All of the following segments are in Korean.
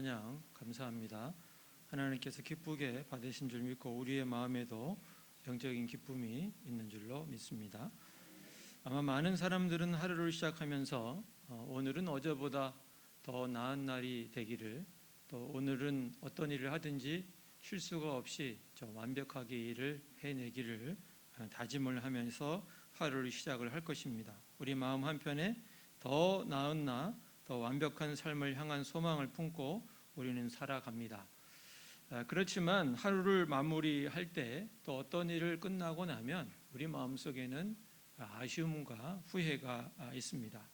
찬양 감사합니다. 하나님께서 기쁘게 받으신 줄 믿고 우리의 마음에도 영적인 기쁨이 있는 줄로 믿습니다. 아마 많은 사람들은 하루를 시작하면서 오늘은 어제보다 더 나은 날이 되기를, 또 오늘은 어떤 일을 하든지 실수가 없이 완벽하게 일을 해내기를 다짐을 하면서 하루를 시작을 할 것입니다. 우리 마음 한편에 더 나은 나, 더 완벽한 삶을 향한 소망을 품고 우리는 살아갑니다. 그렇지만 하루를 마무리할 때 또 어떤 일을 끝나고 나면 우리 마음속에는 아쉬움과 후회가 있습니다.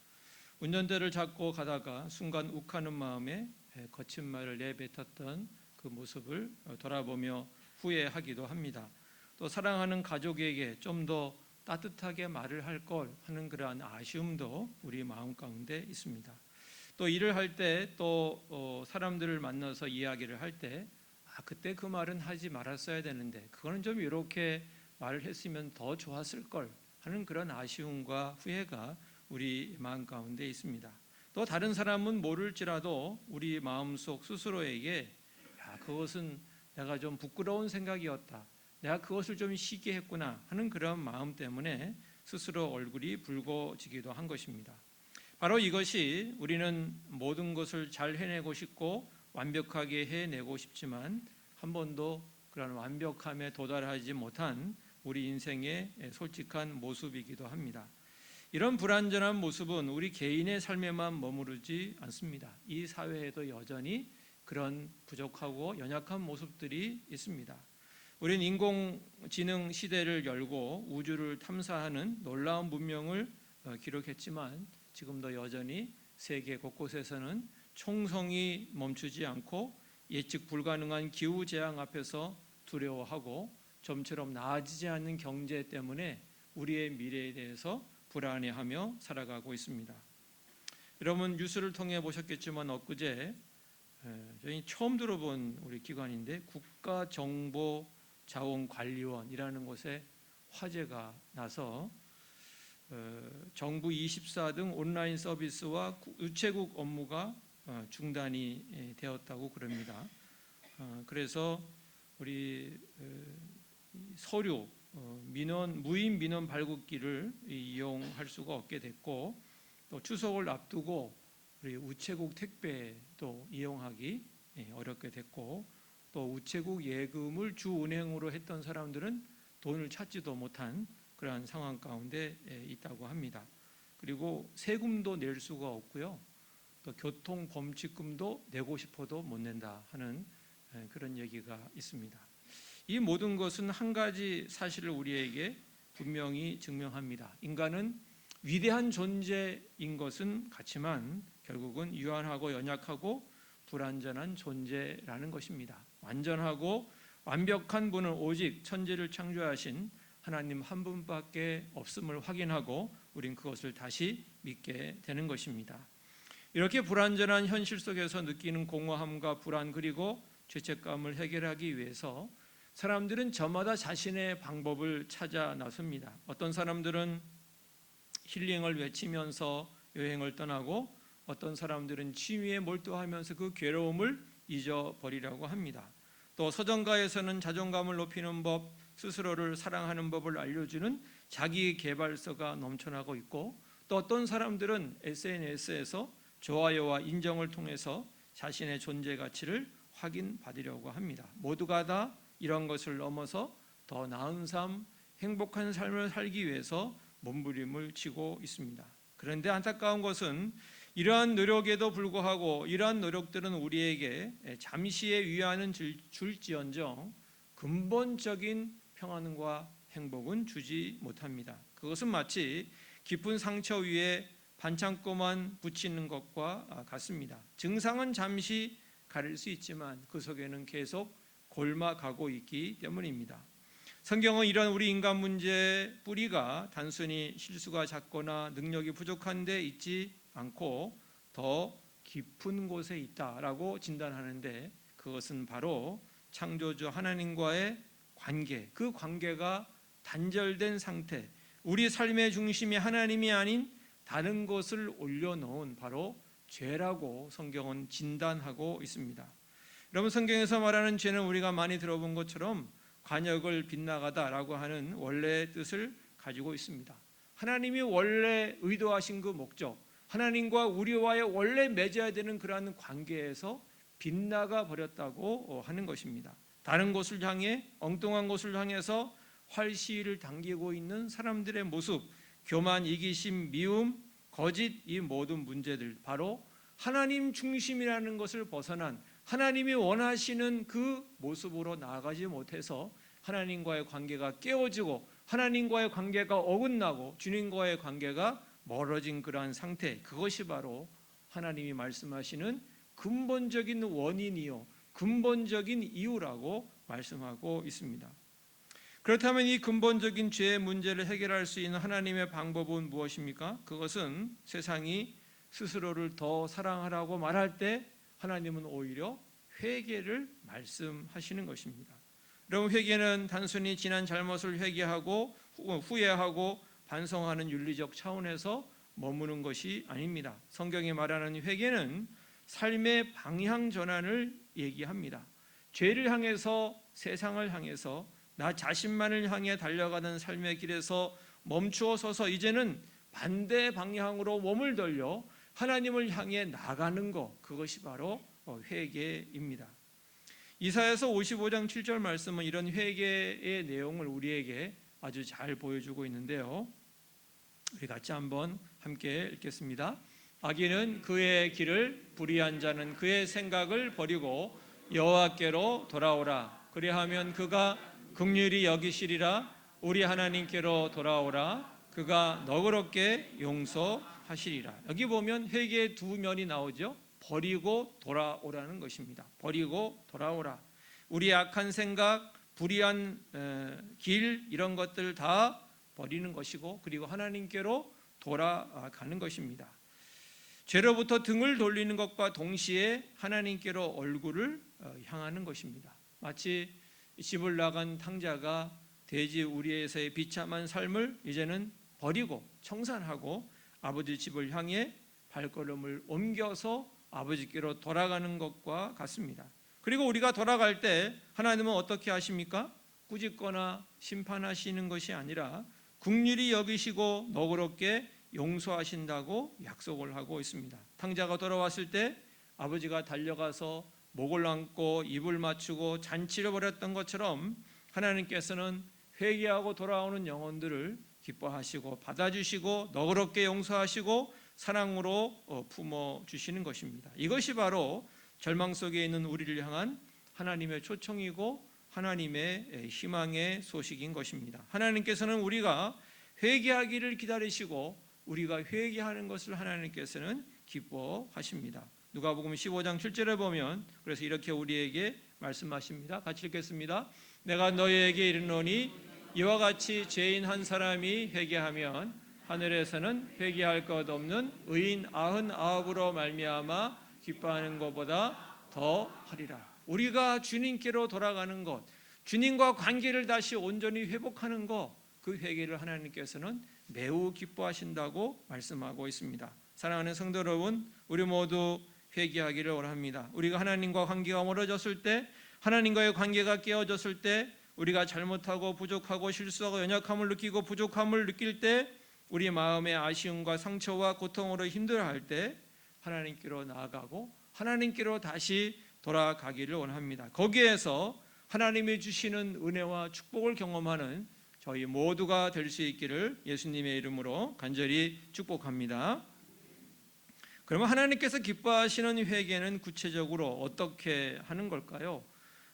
운전대를 잡고 가다가 순간 욱하는 마음에 거친 말을 내뱉었던 그 모습을 돌아보며 후회하기도 합니다. 또 사랑하는 가족에게 좀 더 따뜻하게 말을 할 걸 하는 그러한 아쉬움도 우리 마음 가운데 있습니다. 또 일을 할 때 또 사람들을 만나서 이야기를 할 때 그때 그 말은 하지 말았어야 되는데 그거는 좀 이렇게 말을 했으면 더 좋았을 걸 하는 그런 아쉬움과 후회가 우리 마음 가운데 있습니다. 또 다른 사람은 모를지라도 우리 마음속 스스로에게 그것은 내가 좀 부끄러운 생각이었다, 내가 그것을 좀 시기했구나 하는 그런 마음 때문에 스스로 얼굴이 붉어지기도 한 것입니다. 바로 이것이 우리는 모든 것을 잘 해내고 싶고 완벽하게 해내고 싶지만 한 번도 그런 완벽함에 도달하지 못한 우리 인생의 솔직한 모습이기도 합니다. 이런 불완전한 모습은 우리 개인의 삶에만 머무르지 않습니다. 이 사회에도 여전히 그런 부족하고 연약한 모습들이 있습니다. 우리는 인공지능 시대를 열고 우주를 탐사하는 놀라운 문명을 기록했지만 지금도 여전히 세계 곳곳에서는 총성이 멈추지 않고 예측 불가능한 기후재앙 앞에서 두려워하고 좀처럼 나아지지 않는 경제 때문에 우리의 미래에 대해서 불안해하며 살아가고 있습니다. 여러분 뉴스를 통해 보셨겠지만 엊그제 저희 처음 들어본 우리 기관인데 국가정보자원관리원이라는 곳에 화재가 나서 정부 24 등 온라인 서비스와 우체국 업무가 중단이 되었다고 그럽니다. 그래서 우리 서류 민원, 무인 민원 발급기를 이용할 수가 없게 됐고, 또 추석을 앞두고 우리 우체국 택배도 이용하기 어렵게 됐고, 또 우체국 예금을 주 은행으로 했던 사람들은 돈을 찾지도 못한 그러한 상황 가운데 있다고 합니다. 그리고 세금도 낼 수가 없고요, 또 교통범칙금도 내고 싶어도 못 낸다 하는 그런 얘기가 있습니다. 이 모든 것은 한 가지 사실을 우리에게 분명히 증명합니다. 인간은 위대한 존재인 것은 같지만 결국은 유한하고 연약하고 불완전한 존재라는 것입니다. 완전하고 완벽한 분은 오직 천지를 창조하신 하나님 한 분밖에 없음을 확인하고 우린 그것을 다시 믿게 되는 것입니다. 이렇게 불완전한 현실 속에서 느끼는 공허함과 불안 그리고 죄책감을 해결하기 위해서 사람들은 저마다 자신의 방법을 찾아 나섭니다. 어떤 사람들은 힐링을 외치면서 여행을 떠나고, 어떤 사람들은 취미에 몰두하면서 그 괴로움을 잊어버리려고 합니다. 또 서점가에서는 자존감을 높이는 법, 스스로를 사랑하는 법을 알려주는 자기 개발서가 넘쳐나고 있고, 또 어떤 사람들은 SNS에서 좋아요와 인정을 통해서 자신의 존재 가치를 확인받으려고 합니다. 모두가 다 이런 것을 넘어서 더 나은 삶, 행복한 삶을 살기 위해서 몸부림을 치고 있습니다. 그런데 안타까운 것은 이러한 노력에도 불구하고 이러한 노력들은 우리에게 잠시의 위안은 줄지언정 근본적인 평안과 행복은 주지 못합니다. 그것은 마치 깊은 상처 위에 반창고만 붙이는 것과 같습니다. 증상은 잠시 가릴 수 있지만 그 속에는 계속 골마가고 있기 때문입니다. 성경은 이런 우리 인간 문제의 뿌리가 단순히 실수가 작거나 능력이 부족한 데 있지 않고 더 깊은 곳에 있다라고 진단하는데, 그것은 바로 창조주 하나님과의 관계, 그 관계가 단절된 상태, 우리 삶의 중심이 하나님이 아닌 다른 것을 올려놓은 바로 죄라고 성경은 진단하고 있습니다. 여러분, 성경에서 말하는 죄는 우리가 많이 들어본 것처럼 관역을 빗나가다라고 하는 원래의 뜻을 가지고 있습니다. 하나님이 원래 의도하신 그 목적, 하나님과 우리와의 원래 맺어야 되는 그러한 관계에서 빗나가 버렸다고 하는 것입니다. 다른 곳을 향해, 엉뚱한 곳을 향해서 활시위를 당기고 있는 사람들의 모습, 교만, 이기심, 미움, 거짓, 이 모든 문제들, 바로 하나님 중심이라는 것을 벗어난 하나님이 원하시는 그 모습으로 나아가지 못해서 하나님과의 관계가 깨어지고 하나님과의 관계가 어긋나고 주님과의 관계가 멀어진 그러한 상태, 그것이 바로 하나님이 말씀하시는 근본적인 원인이요 근본적인 이유라고 말씀하고 있습니다. 그렇다면 이 근본적인 죄의 문제를 해결할 수 있는 하나님의 방법은 무엇입니까? 그것은 세상이 스스로를 더 사랑하라고 말할 때 하나님은 오히려 회개를 말씀하시는 것입니다. 여러분, 회개는 단순히 지난 잘못을 회개하고 후회하고 반성하는 윤리적 차원에서 머무는 것이 아닙니다. 성경이 말하는 회개는 삶의 방향 전환을 얘기합니다. 죄를 향해서, 세상을 향해서, 나 자신만을 향해 달려가는 삶의 길에서 멈추어 서서 이제는 반대 방향으로 몸을 돌려 하나님을 향해 나가는 것, 그것이 바로 회개입니다. 이사야서 55장 7절 말씀은 이런 회개의 내용을 우리에게 아주 잘 보여주고 있는데요, 우리 같이 한번 함께 읽겠습니다. 악인은 그의 길을, 불의한 자는 그의 생각을 버리고 여호와께로 돌아오라. 그리하면 그가 긍휼히 여기시리라. 우리 하나님께로 돌아오라. 그가 너그럽게 용서하시리라. 여기 보면 회개의 두 면이 나오죠. 버리고 돌아오라는 것입니다. 버리고 돌아오라. 우리의 악한 생각, 불의한 길, 이런 것들 다 버리는 것이고, 그리고 하나님께로 돌아가는 것입니다. 죄로부터 등을 돌리는 것과 동시에 하나님께로 얼굴을 향하는 것입니다. 마치 집을 나간 탕자가 돼지 우리에서의 비참한 삶을 이제는 버리고 청산하고 아버지 집을 향해 발걸음을 옮겨서 아버지께로 돌아가는 것과 같습니다. 그리고 우리가 돌아갈 때 하나님은 어떻게 하십니까? 꾸짖거나 심판하시는 것이 아니라 긍휼히 여기시고 너그럽게 용서하신다고 약속을 하고 있습니다. 탕자가 돌아왔을 때 아버지가 달려가서 목을 안고 입을 맞추고 잔치를 벌였던 것처럼 하나님께서는 회개하고 돌아오는 영혼들을 기뻐하시고 받아주시고 너그럽게 용서하시고 사랑으로 품어주시는 것입니다. 이것이 바로 절망 속에 있는 우리를 향한 하나님의 초청이고 하나님의 희망의 소식인 것입니다. 하나님께서는 우리가 회개하기를 기다리시고 우리가 회개하는 것을 하나님께서는 기뻐하십니다. 누가복음 15장 7절에 보면 그래서 이렇게 우리에게 말씀하십니다. 같이 읽겠습니다. 내가 너희에게 이르노니 이와 같이 죄인 한 사람이 회개하면 하늘에서는 회개할 것 없는 의인 99으로 말미암아 기뻐하는 것보다 더 하리라. 우리가 주님께로 돌아가는 것, 주님과 관계를 다시 온전히 회복하는 것, 그 회개를 하나님께서는 매우 기뻐하신다고 말씀하고 있습니다. 사랑하는 성도 여러분, 우리 모두 회개하기를 원합니다. 우리가 하나님과 관계가 멀어졌을 때, 하나님과의 관계가 깨어졌을 때, 우리가 잘못하고 부족하고 실수하고 연약함을 느끼고 부족함을 느낄 때, 우리 마음의 아쉬움과 상처와 고통으로 힘들어할 때 하나님께로 나아가고 하나님께로 다시 돌아가기를 원합니다. 거기에서 하나님이 주시는 은혜와 축복을 경험하는 저희 모두가 될 수 있기를 예수님의 이름으로 간절히 축복합니다. 그러면 하나님께서 기뻐하시는 회개는 구체적으로 어떻게 하는 걸까요?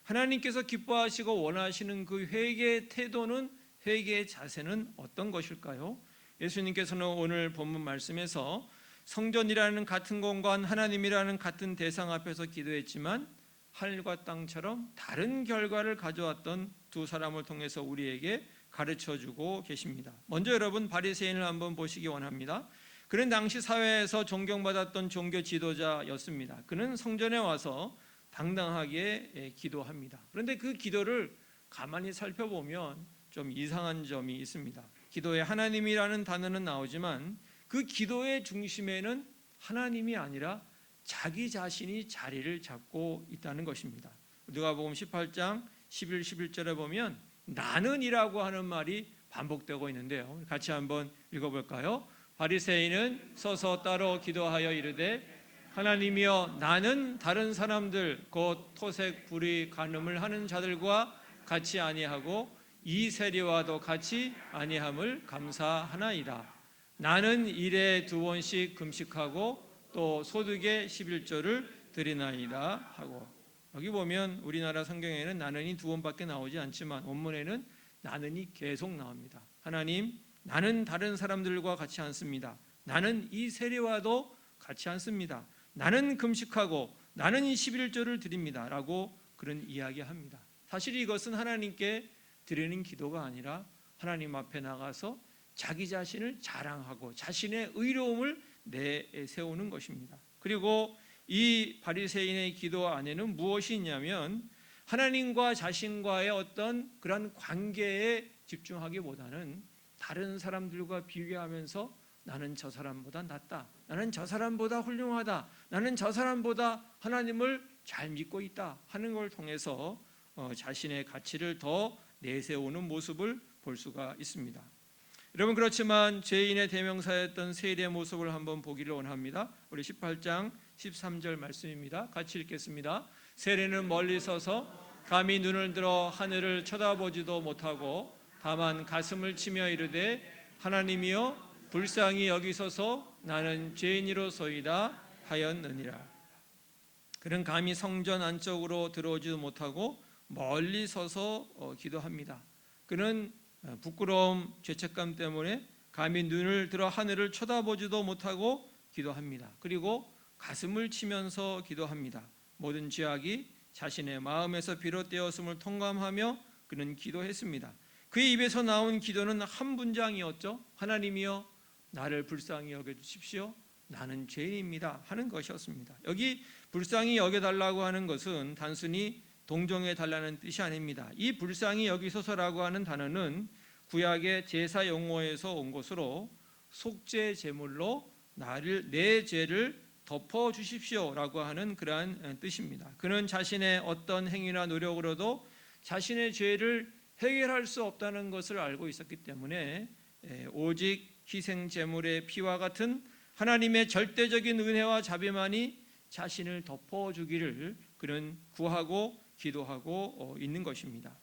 하나님께서 기뻐하시고 원하시는 그 회개의 태도는, 회개의 자세는 어떤 것일까요? 예수님께서는 오늘 본문 말씀에서 성전이라는 같은 공간, 하나님이라는 같은 대상 앞에서 기도했지만 하늘과 땅처럼 다른 결과를 가져왔던 두 사람을 통해서 우리에게 가르쳐주고 계십니다. 먼저 여러분 바리새인을 한번 보시기 원합니다. 그는 당시 사회에서 존경받았던 종교 지도자였습니다. 그는 성전에 와서 당당하게 기도합니다. 그런데 그 기도를 가만히 살펴보면 좀 이상한 점이 있습니다. 기도에 하나님이라는 단어는 나오지만 그 기도의 중심에는 하나님이 아니라 자기 자신이 자리를 잡고 있다는 것입니다. 누가복음 18장 11, 11절에 보면 나는이라고 하는 말이 반복되고 있는데요. 같이 한번 읽어볼까요? 바리새인은 서서 따로 기도하여 이르되 하나님이여 나는 다른 사람들 곧 토색 불의 간음을 하는 자들과 같이 아니하고 이 세리와도 같이 아니함을 감사하나이다. 나는 일에 2번씩 금식하고 또 소득의 11조를 드리나이다 하고, 여기 보면 우리나라 성경에는 나는이 2번밖에 나오지 않지만 원문에는 나는이 계속 나옵니다. 하나님, 나는 다른 사람들과 같이 않습니다. 나는 이 세리와도 같이 않습니다. 나는 금식하고 나는 이 11조를 드립니다 라고 그런 이야기합니다. 사실 이것은 하나님께 드리는 기도가 아니라 하나님 앞에 나가서 자기 자신을 자랑하고 자신의 의로움을 내세우는 것입니다. 그리고 이 바리새인의 기도 안에는 무엇이 있냐면 하나님과 자신과의 어떤 그런 관계에 집중하기보다는 다른 사람들과 비교하면서 나는 저 사람보다 낫다, 나는 저 사람보다 훌륭하다, 나는 저 사람보다 하나님을 잘 믿고 있다 하는 걸 통해서 자신의 가치를 더 내세우는 모습을 볼 수가 있습니다. 여러분, 그렇지만 죄인의 대명사였던 세리의 모습을 한번 보기를 원합니다. 우리 18장 13절 말씀입니다. 같이 읽겠습니다. 세리는 멀리 서서 감히 눈을 들어 하늘을 쳐다보지도 못하고 다만 가슴을 치며 이르되 하나님이여 불쌍히 여기소서 나는 죄인이로소이다 하였느니라. 그는 감히 성전 안쪽으로 들어오지도 못하고 멀리 서서 기도합니다. 그는 부끄러움, 죄책감 때문에 감히 눈을 들어 하늘을 쳐다보지도 못하고 기도합니다. 그리고 가슴을 치면서 기도합니다. 모든 죄악이 자신의 마음에서 비롯되었음을 통감하며 그는 기도했습니다. 그의 입에서 나온 기도는 한 문장이었죠. 하나님이여 나를 불쌍히 여겨주십시오. 나는 죄인입니다 하는 것이었습니다. 여기 불쌍히 여겨달라고 하는 것은 단순히 동정해달라는 뜻이 아닙니다. 이 불쌍히 여기소서라고 하는 단어는 구약의 제사 용어에서 온 것으로 속죄 제물로 내 죄를 덮어주십시오라고 하는 그러한 뜻입니다. 그는 자신의 어떤 행위나 노력으로도 자신의 죄를 해결할 수 없다는 것을 알고 있었기 때문에 오직 희생 제물의 피와 같은 하나님의 절대적인 은혜와 자비만이 자신을 덮어주기를 그는 구하고 기도하고 있는 것입니다.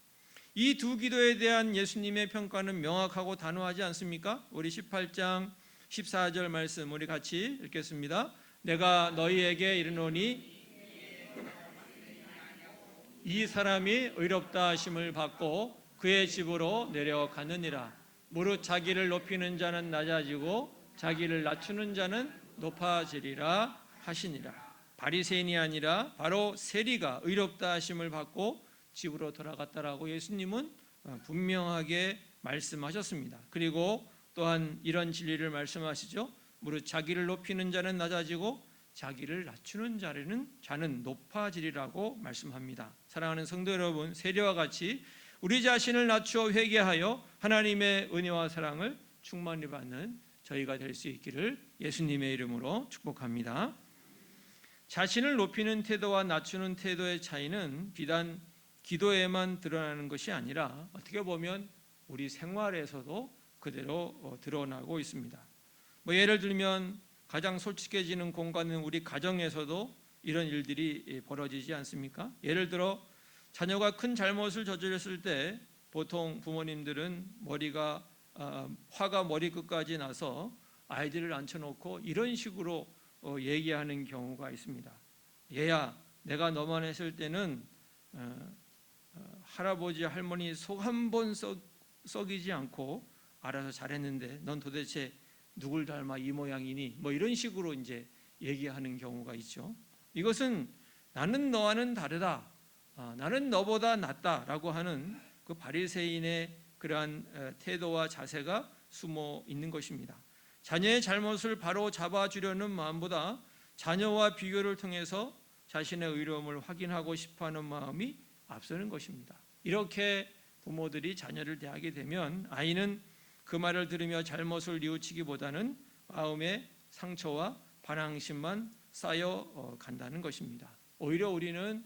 이 두 기도에 대한 예수님의 평가는 명확하고 단호하지 않습니까? 우리 18장 14절 말씀 우리 같이 읽겠습니다. 내가 너희에게 이르노니 이 사람이 의롭다 하심을 받고 그의 집으로 내려가느니라. 무릇 자기를 높이는 자는 낮아지고 자기를 낮추는 자는 높아지리라 하시니라. 바리새인이 아니라 바로 세리가 의롭다 하심을 받고 집으로 돌아갔다라고 예수님은 분명하게 말씀하셨습니다. 그리고 또한 이런 진리를 말씀하시죠. 무릇 자기를 높이는 자는 낮아지고 자기를 낮추는 자는 높아지리라고 말씀합니다. 사랑하는 성도 여러분, 세리와 같이 우리 자신을 낮추어 회개하여 하나님의 은혜와 사랑을 충만히 받는 저희가 될 수 있기를 예수님의 이름으로 축복합니다. 자신을 높이는 태도와 낮추는 태도의 차이는 비단 기도에만 드러나는 것이 아니라 어떻게 보면 우리 생활에서도 그대로 드러나고 있습니다. 예를 들면 가장 솔직해지는 공간은 우리 가정에서도 이런 일들이 벌어지지 않습니까? 예를 들어 자녀가 큰 잘못을 저질렀을 때 보통 부모님들은 화가 머리끝까지 나서 아이들을 앉혀놓고 이런 식으로 얘기하는 경우가 있습니다. 얘야, 내가 너만 했을 때는 할아버지 할머니 속 한 번 썩이지 않고 알아서 잘했는데 넌 도대체 누굴 닮아 이 모양이니? 이런 식으로 이제 얘기하는 경우가 있죠. 이것은 나는 너와는 다르다, 나는 너보다 낫다라고 하는 그 바리새인의 그러한 태도와 자세가 숨어 있는 것입니다. 자녀의 잘못을 바로 잡아주려는 마음보다 자녀와 비교를 통해서 자신의 의로움을 확인하고 싶어하는 마음이 앞서는 것입니다. 이렇게 부모들이 자녀를 대하게 되면 아이는 그 말을 들으며 잘못을 뉘우치기보다는 마음의 상처와 반항심만 쌓여 간다는 것입니다. 오히려 우리는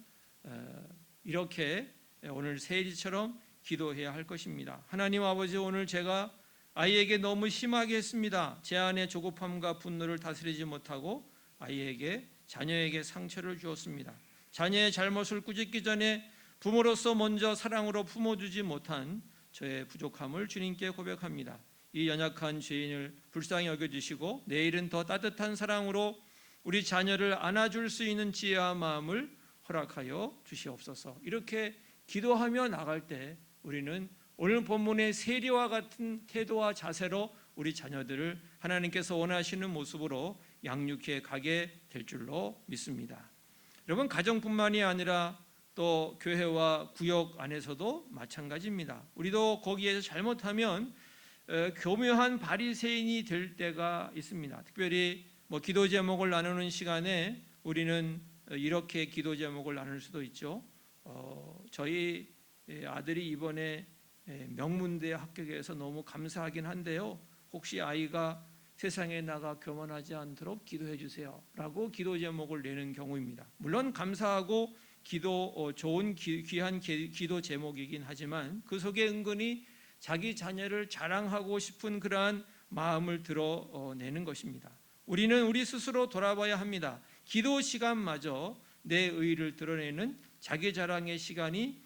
이렇게 오늘 세리처럼 기도해야 할 것입니다. 하나님 아버지, 오늘 제가 아이에게 너무 심하게 했습니다. 제 안에 조급함과 분노를 다스리지 못하고 아이에게, 자녀에게 상처를 주었습니다. 자녀의 잘못을 꾸짖기 전에 부모로서 먼저 사랑으로 품어주지 못한 저의 부족함을 주님께 고백합니다. 이 연약한 죄인을 불쌍히 여겨주시고 내일은 더 따뜻한 사랑으로 우리 자녀를 안아줄 수 있는 지혜와 마음을 허락하여 주시옵소서. 이렇게 기도하며 나갈 때 우리는 오늘 본문의 세리와 같은 태도와 자세로 우리 자녀들을 하나님께서 원하시는 모습으로 양육해 가게 될 줄로 믿습니다. 여러분, 가정뿐만이 아니라 또 교회와 구역 안에서도 마찬가지입니다. 우리도 거기에서 잘못하면 교묘한 바리새인이 될 때가 있습니다. 특별히 기도 제목을 나누는 시간에 우리는 이렇게 기도 제목을 나눌 수도 있죠. 저희 아들이 이번에 명문대 합격해서 너무 감사하긴 한데요, 혹시 아이가 세상에 나가 교만하지 않도록 기도해 주세요 라고 기도 제목을 내는 경우입니다. 물론 감사하고 좋은 귀한 기도 제목이긴 하지만 그 속에 은근히 자기 자녀를 자랑하고 싶은 그러한 마음을 드러내는 것입니다. 우리는 우리 스스로 돌아봐야 합니다. 기도 시간마저 내 의의를 드러내는 자기 자랑의 시간이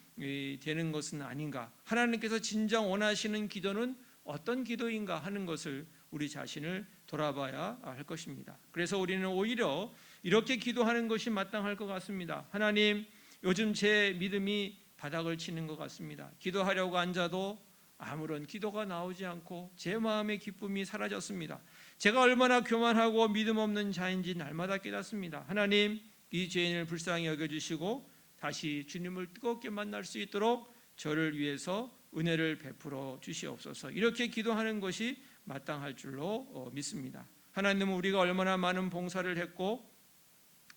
되는 것은 아닌가, 하나님께서 진정 원하시는 기도는 어떤 기도인가 하는 것을 우리 자신을 돌아봐야 할 것입니다. 그래서 우리는 오히려 이렇게 기도하는 것이 마땅할 것 같습니다. 하나님, 요즘 제 믿음이 바닥을 치는 것 같습니다. 기도하려고 앉아도 아무런 기도가 나오지 않고 제 마음의 기쁨이 사라졌습니다. 제가 얼마나 교만하고 믿음 없는 자인지 날마다 깨닫습니다. 하나님, 이 죄인을 불쌍히 여겨주시고 다시 주님을 뜨겁게 만날 수 있도록 저를 위해서 은혜를 베풀어 주시옵소서. 이렇게 기도하는 것이 마땅할 줄로 믿습니다. 하나님은 우리가 얼마나 많은 봉사를 했고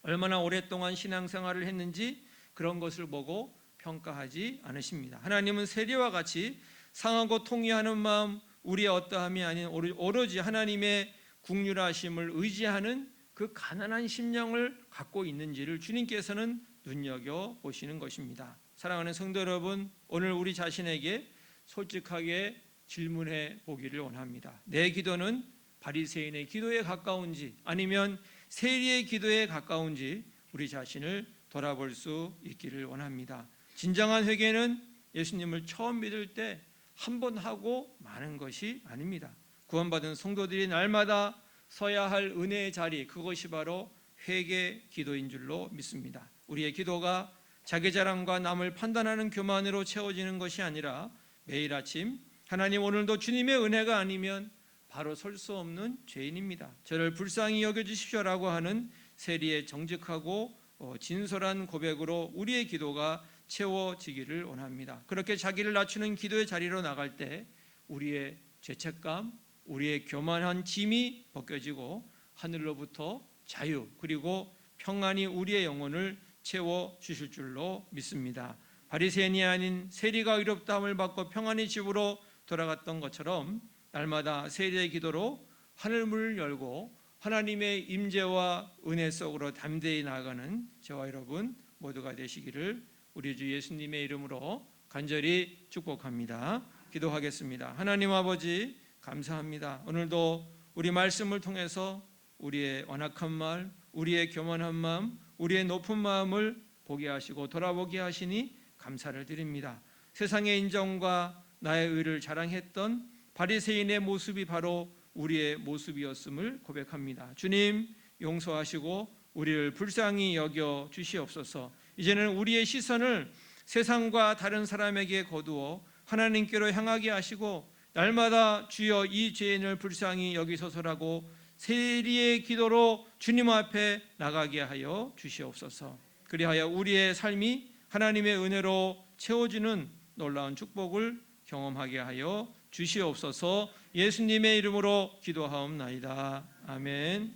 얼마나 오랫동안 신앙생활을 했는지 그런 것을 보고 평가하지 않으십니다. 하나님은 세리와 같이 상하고 통회하는 마음, 우리의 어떠함이 아닌 오로지 하나님의 국률하심을 의지하는 그 가난한 심령을 갖고 있는지를 주님께서는 눈여겨보시는 것입니다. 사랑하는 성도 여러분, 오늘 우리 자신에게 솔직하게 질문해 보기를 원합니다. 내 기도는 바리새인의 기도에 가까운지 아니면 세리의 기도에 가까운지 우리 자신을 돌아볼 수 있기를 원합니다. 진정한 회개는 예수님을 처음 믿을 때 한 번 하고 마는 것이 아닙니다. 구원받은 성도들이 날마다 서야 할 은혜의 자리, 그것이 바로 회개 기도인 줄로 믿습니다. 우리의 기도가 자기 자랑과 남을 판단하는 교만으로 채워지는 것이 아니라 매일 아침 하나님, 오늘도 주님의 은혜가 아니면 바로 설 수 없는 죄인입니다. 저를 불쌍히 여겨주십시오라고 하는 세리의 정직하고 진솔한 고백으로 우리의 기도가 채워지기를 원합니다. 그렇게 자기를 낮추는 기도의 자리로 나갈 때 우리의 죄책감, 우리의 교만한 짐이 벗겨지고 하늘로부터 자유 그리고 평안이 우리의 영혼을 채워주실 줄로 믿습니다. 바리새인이 아닌 세리가 의롭다함을 받고 평안히 집으로 돌아갔던 것처럼 날마다 세리의 기도로 하늘문을 열고 하나님의 임재와 은혜 속으로 담대히 나아가는 저와 여러분 모두가 되시기를 우리 주 예수님의 이름으로 간절히 축복합니다. 기도하겠습니다. 하나님 아버지, 감사합니다. 오늘도 우리 말씀을 통해서 우리의 완악한 말, 우리의 교만한 마음, 우리의 높은 마음을 보게 하시고 돌아보게 하시니 감사를 드립니다. 세상의 인정과 나의 의를 자랑했던 바리새인의 모습이 바로 우리의 모습이었음을 고백합니다. 주님, 용서하시고 우리를 불쌍히 여겨 주시옵소서. 이제는 우리의 시선을 세상과 다른 사람에게 거두어 하나님께로 향하게 하시고 날마다 주여 이 죄인을 불쌍히 여기소서라고 세리의 기도로 주님 앞에 나가게 하여 주시옵소서. 그리하여 우리의 삶이 하나님의 은혜로 채워지는 놀라운 축복을 경험하게 하여 주시옵소서. 예수님의 이름으로 기도하옵나이다. 아멘.